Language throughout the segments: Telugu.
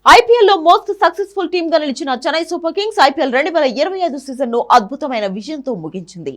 ఐపీఎల్ లో మోస్ట్ సక్సెస్ఫుల్ టీమ్ గా నిలిచిన Chennai super Kings IPL 2025 season ను అద్భుతమైన విజయంతో ముగించింది.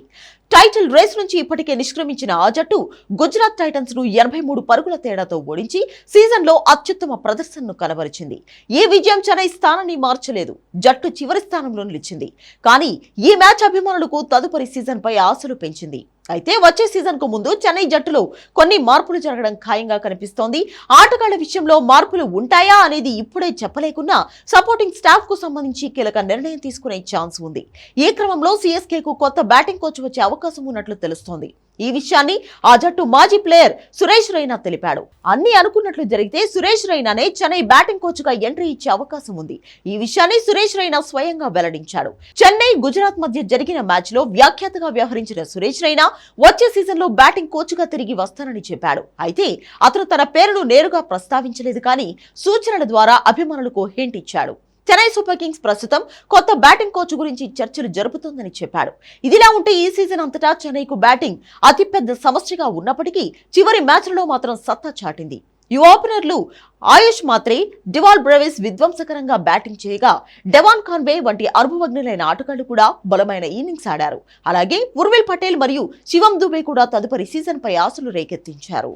టైటిల్ రేస్ నుంచి ఇప్పటికే నిష్క్రమించిన ఆ జట్టు గుజరాత్ టైటన్స్ ను 83 పరుగుల తేడాతో ఓడించి సీజన్ లో అత్యుత్తమ ప్రదర్శనను కనబరిచింది. ఈ విజయం చెన్నై స్థానాన్ని మార్చలేదు, జట్టు చివరి స్థానంలో నిలిచింది. కానీ ఈ మ్యాచ్ అభిమానులకు తదుపరి సీజన్ పై ఆశలు పెంచింది. అయితే వచ్చే సీజన్ కు ముందు చెన్నై జట్టులో కొన్ని మార్పులు జరగడం ఖాయంగా కనిపిస్తోంది. ఆటగాళ్ల విషయంలో మార్పులు ఉంటాయా అనేది ఇప్పుడే చెప్పలేకున్నా సపోర్టింగ్ స్టాఫ్ కు సంబంధించి కీలక నిర్ణయం తీసుకునే ఛాన్స్ ఉంది. ఈ క్రమంలో సిఎస్కే కు కొత్త బ్యాటింగ్ కోచ్ వచ్చే అవకాశం ఉన్నట్లు తెలుస్తోంది. ఈ విషయాన్ని ఆ జట్టు మాజీ ప్లేయర్ సురేష్ రైనా తెలిపాడు. అన్ని అనుకున్నట్లు జరిగితే సురేష్ రైనానే చెన్నై బ్యాటింగ్ కోచ్ గా ఎంట్రీ ఇచ్చే అవకాశం ఉంది. ఈ విషయాన్ని సురేష్ రైనా స్వయంగా వెల్లడించాడు. చెన్నై గుజరాత్ మధ్య జరిగిన మ్యాచ్ లో వ్యాఖ్యాతగా వ్యవహరించిన సురేష్ రైనా వచ్చే సీజన్ లో బ్యాటింగ్ కోచ్ గా తిరిగి వస్తానని చెప్పాడు. అయితే అతను తన పేరును నేరుగా ప్రస్తావించలేదు, కానీ సూచనల ద్వారా అభిమానులకు హింట్ ఇచ్చాడు. చెన్నై సూపర్ కింగ్స్ ప్రస్తుతం కొత్త బ్యాటింగ్ కోచ్ గురించి చర్చలు జరుపుతోందని చెప్పాడు. ఇదిలా ఉంటే ఈ సీజన్ అంతటా చెన్నైకు బ్యాటింగ్ అతిపెద్ద సమస్యగా ఉన్నప్పటికీ చివరి మ్యాచ్లలో మాత్రం సత్తా చాటింది. యువ ఓపెనర్లు ఆయుష్ మాత్రే, డివాల్ బ్రేవిస్ విధ్వంసకరంగా బ్యాటింగ్ చేయగా డెవాన్ కాన్వే వంటి అనుభవజ్ఞులైన ఆటగాళ్లు కూడా బలమైన ఇన్నింగ్స్ ఆడారు. అలాగే ఉర్విల్ పటేల్ మరియు శివం దుబే కూడా తదుపరి సీజన్ పై ఆశలు రేకెత్తించారు.